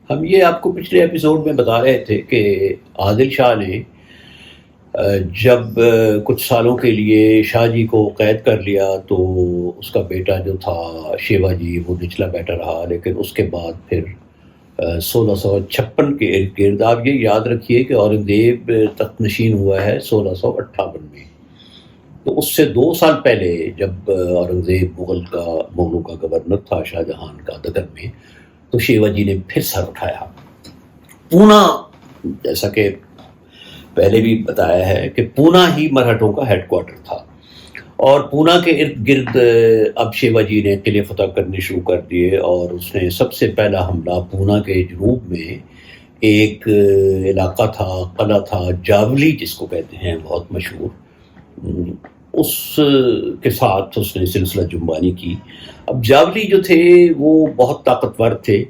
ہم یہ آپ کو پچھلے ایپیسوڈ میں بتا رہے تھے کہ عادل شاہ نے جب کچھ سالوں کے لیے شاہ جی کو قید کر لیا تو اس کا بیٹا جو تھا شیوا جی وہ نچلا بیٹا رہا، لیکن اس کے بعد پھر 1656 کے ارد گرد آپ یہ یاد رکھیے کہ اورنگزیب تخت نشین ہوا ہے 1658 میں، تو اس سے 2 سال پہلے جب اورنگزیب مغلوں کا گورنر تھا شاہ جہان کا دکن میں، تو شیوا جی نے پھر سر اٹھایا۔ پونا، جیسا کہ پہلے بھی بتایا ہے کہ پونا ہی مرہٹوں کا ہیڈ کوارٹر تھا، اور پونا کے ارد گرد اب شیوا جی نے قلعے فتح کرنے شروع کر دیے، اور اس نے سب سے پہلا حملہ پونا کے جنوب میں ایک علاقہ تھا، قلعہ تھا جاولی جس کو کہتے ہیں، بہت مشہور، اس کے ساتھ اس نے سلسلہ جنبانی کی۔ اب جاولی جو تھے وہ بہت طاقتور تھے،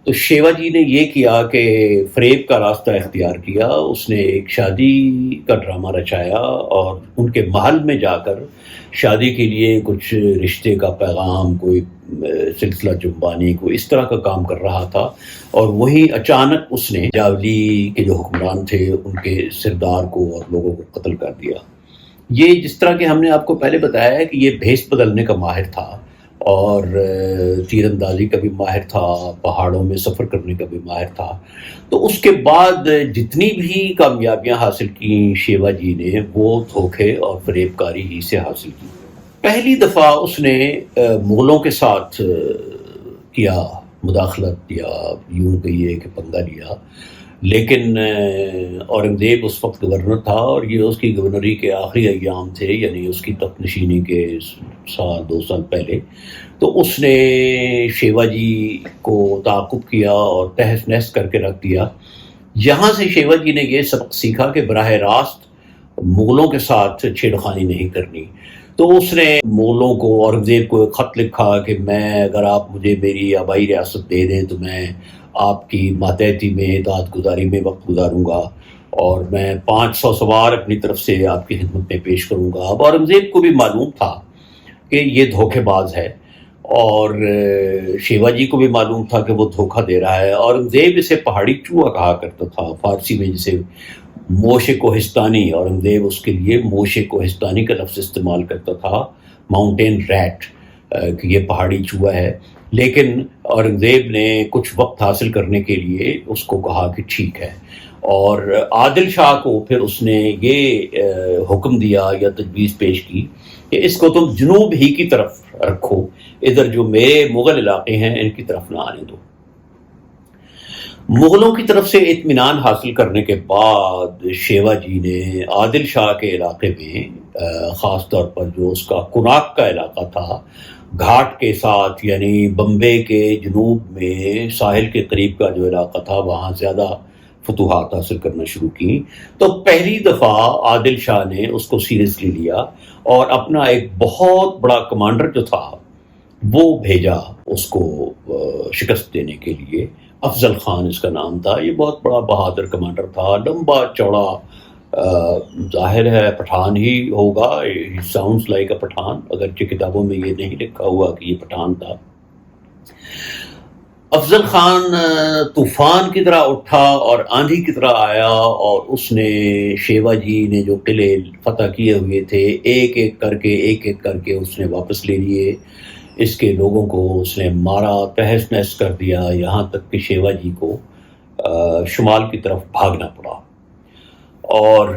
تو شیوا جی نے یہ کیا کہ فریب کا راستہ اختیار کیا۔ اس نے ایک شادی کا ڈرامہ رچایا اور ان کے محل میں جا کر شادی کے لیے کچھ رشتے کا پیغام، کوئی سلسلہ جنبانی، کوئی اس طرح کا کام کر رہا تھا، اور وہیں اچانک اس نے جاولی کے جو حکمران تھے ان کے سردار کو اور لوگوں کو قتل کر دیا۔ یہ جس طرح کہ ہم نے آپ کو پہلے بتایا ہے کہ یہ بھیس بدلنے کا ماہر تھا، اور تیر اندازی کا بھی ماہر تھا، پہاڑوں میں سفر کرنے کا بھی ماہر تھا۔ تو اس کے بعد جتنی بھی کامیابیاں حاصل کی شیوا جی نے، وہ دھوکے اور فریب کاری ہی سے حاصل کی۔ پہلی دفعہ اس نے مغلوں کے ساتھ کیا مداخلت، یا یوں کہیے کہ پنگا لیا، لیکن اورنگزیب اس وقت گورنر تھا، اور یہ اس کی گورنری کے آخری ایام تھے، یعنی اس کی تخت نشینی کے 2 سال پہلے۔ تو اس نے شیوا جی کو تعاقب کیا اور تہس نہس کر کے رکھ دیا۔ یہاں سے شیوا جی نے یہ سبق سیکھا کہ براہ راست مغلوں کے ساتھ چھیڑخانی نہیں کرنی۔ تو اس نے مغلوں کو، اورنگزیب کو ایک خط لکھا کہ میں، اگر آپ مجھے میری آبائی ریاست دے دیں تو میں آپ کی ماتحتی میں، اطاعت گزاری میں وقت گزاروں گا، اور میں 500 سوار اپنی طرف سے آپ کی خدمت میں پیش کروں گا۔ اب اورنگزیب کو بھی معلوم تھا کہ یہ دھوکے باز ہے، اور شیوا جی کو بھی معلوم تھا کہ وہ دھوکہ دے رہا ہے۔ اورنگزیب اسے پہاڑی چوہا کہا کرتا تھا، فارسی میں جسے موش کوہستانی، اورنگزیب اس کے لیے موش کوہستانی کا لفظ استعمال کرتا تھا، ماؤنٹین ریٹ، کہ یہ پہاڑی چوہا ہے۔ لیکن اورنگزیب نے کچھ وقت حاصل کرنے کے لیے اس کو کہا کہ ٹھیک ہے، اور عادل شاہ کو پھر اس نے یہ حکم دیا یا تجویز پیش کی کہ اس کو تم جنوب ہی کی طرف رکھو، ادھر جو میرے مغل علاقے ہیں ان کی طرف نہ آنے دو۔ مغلوں کی طرف سے اطمینان حاصل کرنے کے بعد شیوا جی نے عادل شاہ کے علاقے میں، خاص طور پر جو اس کا کناک کا علاقہ تھا، گھاٹ کے ساتھ، یعنی بمبے کے جنوب میں ساحل کے قریب کا جو علاقہ تھا، وہاں زیادہ فتوحات حاصل کرنا شروع کی۔ تو پہلی دفعہ عادل شاہ نے اس کو سیریسلی لیا، اور اپنا ایک بہت بڑا کمانڈر جو تھا وہ بھیجا اس کو شکست دینے کے لیے۔ افضل خان اس کا نام تھا۔ یہ بہت بڑا بہادر کمانڈر تھا، لمبا چوڑا، ظاہر ہے پٹھان ہی ہوگا، ساؤنڈز لائک اے پٹھان، اگرچہ کتابوں میں یہ نہیں لکھا ہوا کہ یہ پٹھان تھا۔ افضل خان طوفان کی طرح اٹھا اور آندھی کی طرح آیا، اور اس نے شیوا جی نے جو قلعے فتح کیے ہوئے تھے ایک ایک کر کے اس نے واپس لے لیے۔ اس کے لوگوں کو اس نے مارا، تہس نہس کر دیا، یہاں تک کہ شیوا جی کو شمال کی طرف بھاگنا پڑا، اور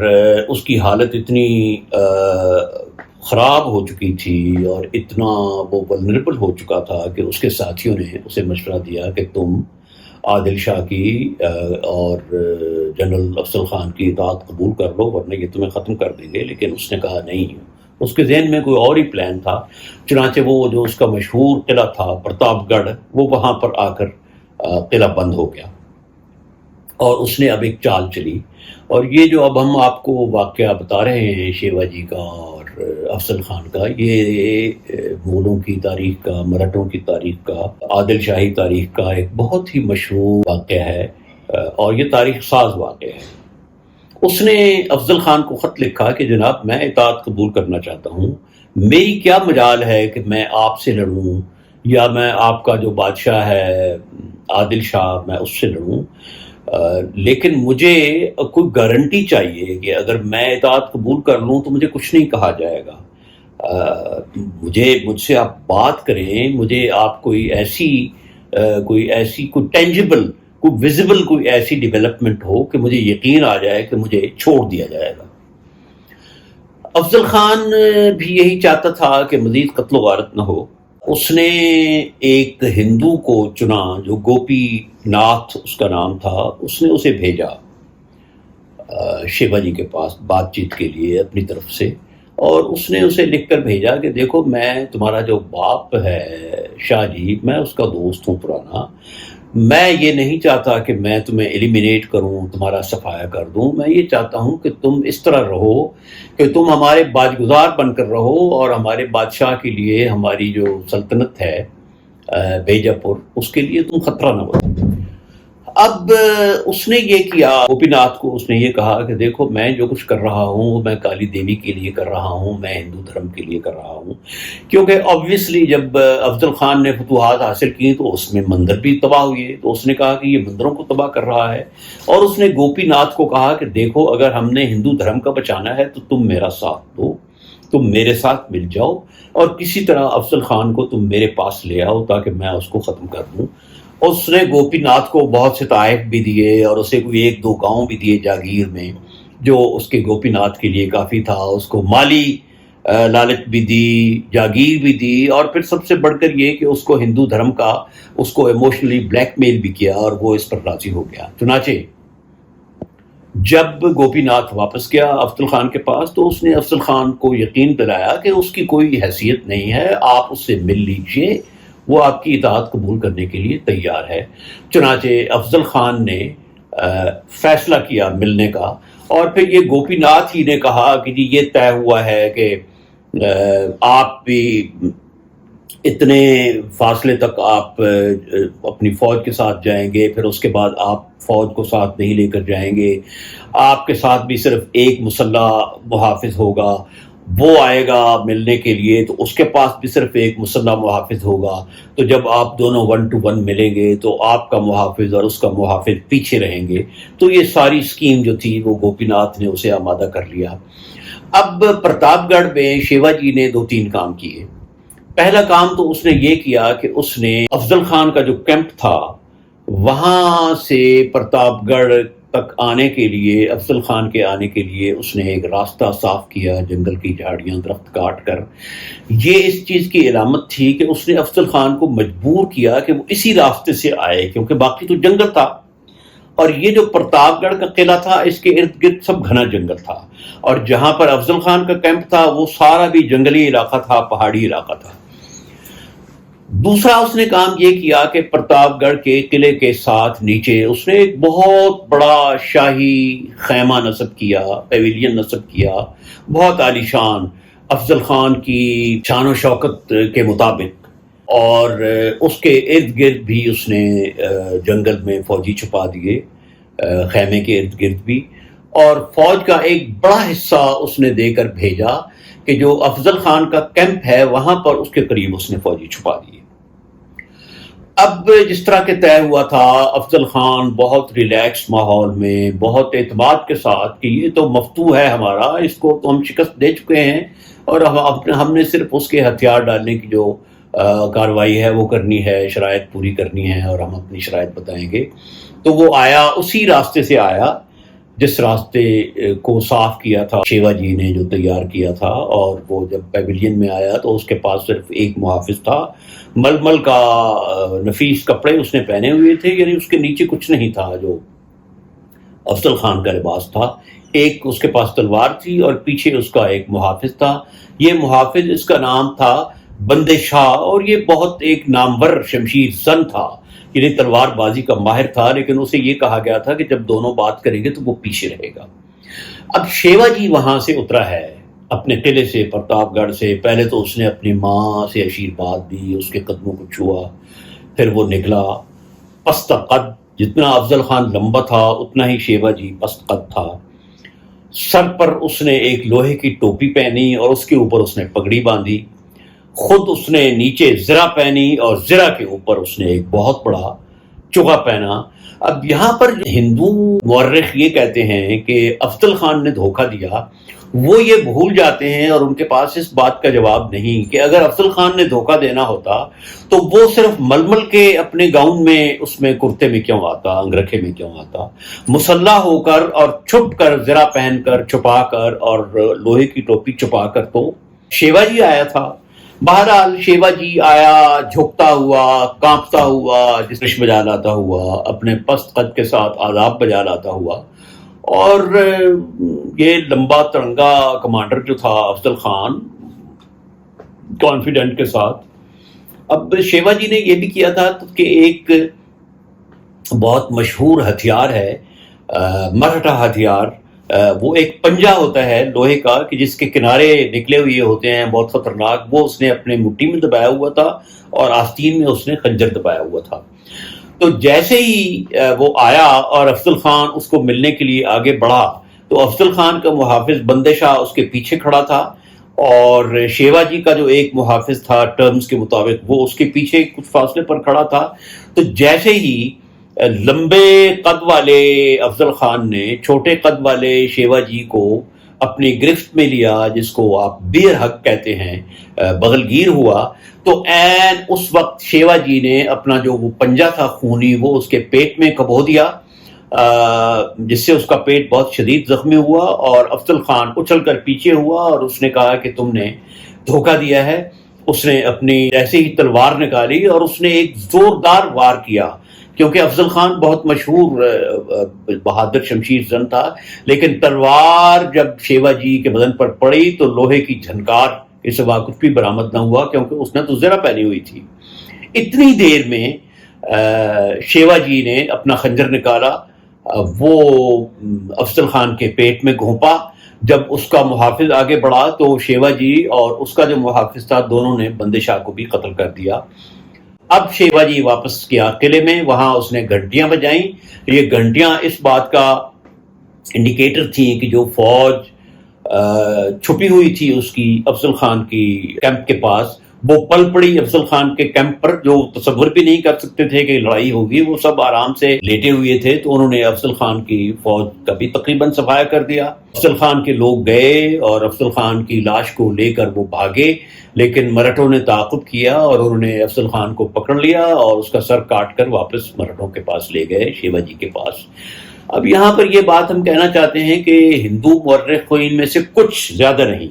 اس کی حالت اتنی خراب ہو چکی تھی اور اتنا وہ ولنریبل ہو چکا تھا کہ اس کے ساتھیوں نے اسے مشورہ دیا کہ تم عادل شاہ کی اور جنرل افضل خان کی اطاعت قبول کر لو، ورنہ یہ تمہیں ختم کر دیں گے۔ لیکن اس نے کہا نہیں، اس کے ذہن میں کوئی اور ہی پلان تھا۔ چنانچہ وہ جو اس کا مشہور قلعہ تھا پرتاپ گڑھ، وہ وہاں پر آ کر قلعہ بند ہو گیا، اور اس نے اب ایک چال چلی۔ اور یہ جو اب ہم آپ کو واقعہ بتا رہے ہیں شیوا جی کا اور افضل خان کا، یہ مغلوں کی تاریخ کا، مرہٹوں کی تاریخ کا، عادل شاہی تاریخ کا ایک بہت ہی مشہور واقعہ ہے، اور یہ تاریخ ساز واقعہ ہے۔ اس نے افضل خان کو خط لکھا کہ جناب میں اطاعت قبول کرنا چاہتا ہوں، میری کیا مجال ہے کہ میں آپ سے لڑوں، یا میں آپ کا جو بادشاہ ہے عادل شاہ میں اس سے لڑوں، لیکن مجھے کوئی گارنٹی چاہیے کہ اگر میں اطاعت قبول کر لوں تو مجھے کچھ نہیں کہا جائے گا. مجھ سے آپ بات کریں، مجھے آپ کوئی ٹینجیبل، کوئی ویزیبل کوئی ایسی ڈیولپمنٹ ہو کہ مجھے یقین آ جائے کہ مجھے چھوڑ دیا جائے گا. افضل خان بھی یہی چاہتا تھا کہ مزید قتل و غارت نہ ہو. اس نے ایک ہندو کو چنا جو گوپی ناتھ اس کا نام تھا، اس نے اسے بھیجا شیوا جی کے پاس بات چیت کے لیے اپنی طرف سے، اور اس نے اسے لکھ کر بھیجا کہ دیکھو میں تمہارا جو باپ ہے شاہ جی، میں اس کا دوست ہوں پرانا، میں یہ نہیں چاہتا کہ میں تمہیں ایلیمینیٹ کروں، تمہارا صفایا کر دوں. میں یہ چاہتا ہوں کہ تم اس طرح رہو کہ تم ہمارے باجگزار بن کر رہو، اور ہمارے بادشاہ کے لیے ہماری جو سلطنت ہے بیجا پور، اس کے لیے تم خطرہ نہ بنو. اب اس نے یہ کیا، گوپی ناتھ کو اس نے یہ کہا کہ دیکھو میں جو کچھ کر رہا ہوں وہ میں کالی دیوی کے لیے کر رہا ہوں، میں ہندو دھرم کے لیے کر رہا ہوں. کیونکہ آبویسلی جب افضل خان نے فتوحات حاصل کی تو اس میں مندر بھی تباہ ہوئے، تو اس نے کہا کہ یہ مندروں کو تباہ کر رہا ہے. اور اس نے گوپی ناتھ کو کہا کہ دیکھو اگر ہم نے ہندو دھرم کا بچانا ہے تو تم میرا ساتھ دو، تم میرے ساتھ مل جاؤ، اور کسی طرح افضل خان کو تم میرے پاس لے آؤ تاکہ میں اس کو ختم کر دوں. اس نے گوپی ناتھ کو بہت سے تحائف بھی دیے، اور اسے کوئی 1-2 گاؤں بھی دیے جاگیر میں، جو اس کے گوپی ناتھ کے لیے کافی تھا. اس کو مالی لالچ بھی دی، جاگیر بھی دی، اور پھر سب سے بڑھ کر یہ کہ اس کو ہندو دھرم کا اس کو ایموشنلی بلیک میل بھی کیا، اور وہ اس پر راضی ہو گیا. چنانچہ جب گوپی ناتھ واپس گیا افضل خان کے پاس تو اس نے افضل خان کو یقین دلایا کہ اس کی کوئی حیثیت نہیں ہے، آپ اس سے مل لیجئے، وہ آپ کی اطاعت قبول کرنے کے لیے تیار ہے. چنانچہ افضل خان نے فیصلہ کیا ملنے کا، اور پھر یہ گوپی ناتھ ہی نے کہا کہ جی یہ طے ہوا ہے کہ آپ بھی اتنے فاصلے تک آپ اپنی فوج کے ساتھ جائیں گے، پھر اس کے بعد آپ فوج کو ساتھ نہیں لے کر جائیں گے، آپ کے ساتھ بھی صرف ایک مسلح محافظ ہوگا، وہ آئے گا ملنے کے لیے تو اس کے پاس بھی صرف ایک مسلح محافظ ہوگا. تو جب آپ دونوں 1 to 1 ملیں گے تو آپ کا محافظ اور اس کا محافظ پیچھے رہیں گے. تو یہ ساری سکیم جو تھی وہ گوپی ناتھ نے اسے آمادہ کر لیا. اب پرتاپ گڑھ میں شیوا جی نے 2-3 کام کیے. پہلا کام تو اس نے یہ کیا کہ اس نے افضل خان کا جو کیمپ تھا وہاں سے پرتاپ گڑھ تک آنے کے لیے، افضل خان کے آنے کے لیے اس نے ایک راستہ صاف کیا، جنگل کی جھاڑیاں درخت کاٹ کر. یہ اس چیز کی علامت تھی کہ اس نے افضل خان کو مجبور کیا کہ وہ اسی راستے سے آئے، کیونکہ باقی تو جنگل تھا، اور یہ جو پرتاپ گڑھ کا قلعہ تھا اس کے ارد گرد سب گھنا جنگل تھا، اور جہاں پر افضل خان کا کیمپ تھا وہ سارا بھی جنگلی علاقہ تھا، پہاڑی علاقہ تھا. دوسرا اس نے کام یہ کیا کہ پرتاپ گڑھ کے قلعے کے ساتھ نیچے اس نے ایک بہت بڑا شاہی خیمہ نصب کیا، پیویلین نصب کیا، بہت عالی شان، افضل خان کی شان و شوکت کے مطابق. اور اس کے ارد گرد بھی اس نے جنگل میں فوجی چھپا دیے، خیمے کے ارد گرد بھی، اور فوج کا ایک بڑا حصہ اس نے دے کر بھیجا کہ جو افضل خان کا کیمپ ہے وہاں پر اس کے قریب اس نے فوجی چھپا دیے. اب جس طرح کے طے ہوا تھا، افضل خان بہت ریلیکس ماحول میں، بہت اعتماد کے ساتھ کہ یہ تو مفتوح ہے ہمارا، اس کو تو ہم شکست دے چکے ہیں، اور ہم نے صرف اس کے ہتھیار ڈالنے کی جو کارروائی ہے وہ کرنی ہے، شرائط پوری کرنی ہے، اور ہم اپنی شرائط بتائیں گے. تو وہ آیا، اسی راستے سے آیا جس راستے کو صاف کیا تھا شیوا جی نے، جو تیار کیا تھا. اور وہ جب پیویلین میں آیا تو اس کے پاس صرف ایک محافظ تھا، ململ کا نفیس کپڑے اس نے پہنے ہوئے تھے، یعنی اس کے نیچے کچھ نہیں تھا جو افضل خان کا لباس تھا. ایک اس کے پاس تلوار تھی اور پیچھے اس کا ایک محافظ تھا. یہ محافظ، اس کا نام تھا بندے شاہ، اور یہ بہت ایک نامور شمشیر زن تھا، یعنی تلوار بازی کا ماہر تھا. لیکن اسے یہ کہا گیا تھا کہ جب دونوں بات کریں گے تو وہ پیچھے رہے گا. اب شیوا جی وہاں سے اترا ہے اپنے قلعے سے، پرتاپ گڑھ سے. پہلے تو اس نے اپنی ماں سے آشیرواد دی، اس کے قدموں کو چھوا، پھر وہ نکلا پست قد. جتنا افضل خان لمبا تھا اتنا ہی شیوا جی پست قد تھا. سر پر اس نے ایک لوہے کی ٹوپی پہنی اور اس کے اوپر اس نے پگڑی باندھی. خود اس نے نیچے زرہ پہنی اور زرہ کے اوپر اس نے ایک بہت بڑا چغا پہنا. اب یہاں پر ہندو مورخ یہ کہتے ہیں کہ افضل خان نے دھوکہ دیا، وہ یہ بھول جاتے ہیں اور ان کے پاس اس بات کا جواب نہیں کہ اگر افضل خان نے دھوکہ دینا ہوتا تو وہ صرف ململ کے اپنے گاؤن میں، اس میں کرتے میں کیوں آتا، انگرکھے میں کیوں آتا، مسلح ہو کر اور چھپ کر، زرہ پہن کر، چھپا کر اور لوہے کی ٹوپی چھپا کر تو شیوا جی آیا تھا. بہرحال شیوا جی آیا جھکتا ہوا، کانپتا ہوا، جسرش بجا لاتا ہوا، اپنے پست قد کے ساتھ آداب بجا لاتا ہوا، اور یہ لمبا ترنگا کمانڈر جو تھا افضل خان، کانفیڈنٹ کے ساتھ. اب شیوا جی نے یہ بھی کیا تھا کہ ایک بہت مشہور ہتھیار ہے، مرہٹا ہتھیار، وہ ایک پنجہ ہوتا ہے لوہے کا کہ جس کے کنارے نکلے ہوئے ہوتے ہیں، بہت خطرناک. وہ اس نے اپنے مٹھی میں دبایا ہوا تھا اور آستین میں اس نے خنجر دبایا ہوا تھا. تو جیسے ہی وہ آیا اور افضل خان اس کو ملنے کے لیے آگے بڑھا تو افضل خان کا محافظ بندے شاہ اس کے پیچھے کھڑا تھا، اور شیوا جی کا جو ایک محافظ تھا ٹرمز کے مطابق وہ اس کے پیچھے کچھ فاصلے پر کھڑا تھا. تو جیسے ہی لمبے قد والے افضل خان نے چھوٹے قد والے شیوا جی کو اپنی گرفت میں لیا، جس کو آپ بیر حق کہتے ہیں، بغل گیر ہوا، تو عین اس وقت شیوا جی نے اپنا جو وہ پنجہ تھا خونی وہ اس کے پیٹ میں کبو دیا، جس سے اس کا پیٹ بہت شدید زخمی ہوا، اور افضل خان اچھل کر پیچھے ہوا اور اس نے کہا کہ تم نے دھوکہ دیا ہے. اس نے اپنی ایسے ہی تلوار نکالی اور اس نے ایک زوردار وار کیا، کیونکہ افضل خان بہت مشہور بہادر شمشیر زن تھا، لیکن تلوار جب شیوا جی کے بدن پر پڑی تو لوہے کی جھنکار کے سوا کچھ بھی برآمد نہ ہوا، کیونکہ اس نے تو زرہ پہنی ہوئی تھی. اتنی دیر میں شیوا جی نے اپنا خنجر نکالا، وہ افضل خان کے پیٹ میں گھونپا. جب اس کا محافظ آگے بڑھا تو شیوا جی اور اس کا جو محافظ تھا دونوں نے بندے شاہ کو بھی قتل کر دیا. اب شیوا جی واپس کیا قلعے میں، وہاں اس نے گھنٹیاں بجائیں. یہ گھنٹیاں اس بات کا انڈیکیٹر تھیں کہ جو فوج چھپی ہوئی تھی اس کی افضل خان کی کیمپ کے پاس، وہ پل پڑی افضل خان کے کیمپ پر، جو تصور بھی نہیں کر سکتے تھے کہ لڑائی ہوگی. وہ سب آرام سے لیٹے ہوئے تھے، تو انہوں نے افضل خان کی فوج کا بھی تقریباً صفایا کر دیا. افضل خان کے لوگ گئے اور افضل خان کی لاش کو لے کر وہ بھاگے، لیکن مرہٹوں نے تعاقب کیا اور انہوں نے افضل خان کو پکڑ لیا اور اس کا سر کاٹ کر واپس مرہٹوں کے پاس لے گئے، شیوا جی کے پاس. اب یہاں پر یہ بات ہم کہنا چاہتے ہیں کہ ہندو مورخین میں سے کچھ، زیادہ نہیں،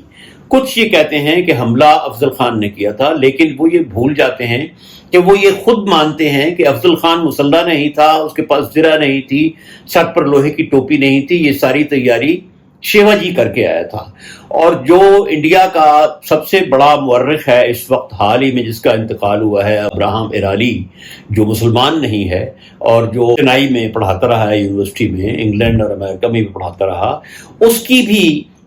کچھ یہ کہتے ہیں کہ حملہ افضل خان نے کیا تھا، لیکن وہ یہ بھول جاتے ہیں کہ وہ یہ خود مانتے ہیں کہ افضل خان مسلح نہیں تھا، اس کے پاس زرہ نہیں تھی، سر پر لوہے کی ٹوپی نہیں تھی. یہ ساری تیاری شیوا جی کر کے آیا تھا. اور جو انڈیا کا سب سے بڑا مورخ ہے اس وقت حال ہی میں جس کا انتقال ہوا ہے، ابراہم ایرالی، جو مسلمان نہیں ہے اور جو چنائی میں پڑھاتا رہا ہے یونیورسٹی میں، انگلینڈ اور امریکہ میں بھی پڑھاتا رہا، اس کی بھی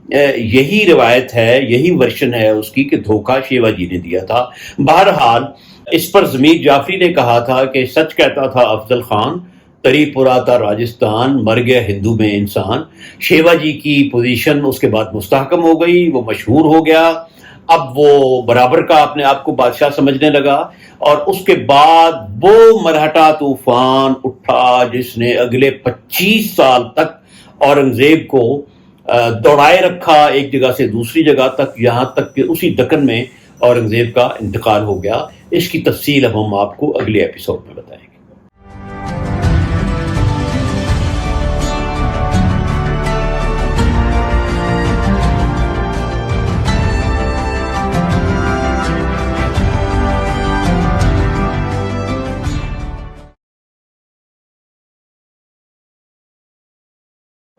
یہی روایت ہے، یہی ورشن ہے اس کی کہ دھوکہ شیوا جی نے دیا تھا. بہرحال اس پر ضمیر جعفری نے کہا تھا کہ سچ کہتا تھا افضل خان، تری پورا تھا راجستھان، مر گیا ہندو میں انسان. شیوا جی کی پوزیشن اس کے بعد مستحکم ہو گئی، وہ مشہور ہو گیا. اب وہ برابر کا اپنے آپ کو بادشاہ سمجھنے لگا، اور اس کے بعد وہ مرہٹا طوفان اٹھا جس نے اگلے 25 سال تک اورنگزیب کو دوڑائے رکھا ایک جگہ سے دوسری جگہ تک، یہاں تک کہ اسی دکن میں اورنگزیب کا انتقال ہو گیا. اس کی تفصیل اب ہم آپ کو اگلے ایپیسوڈ میں بتائیں.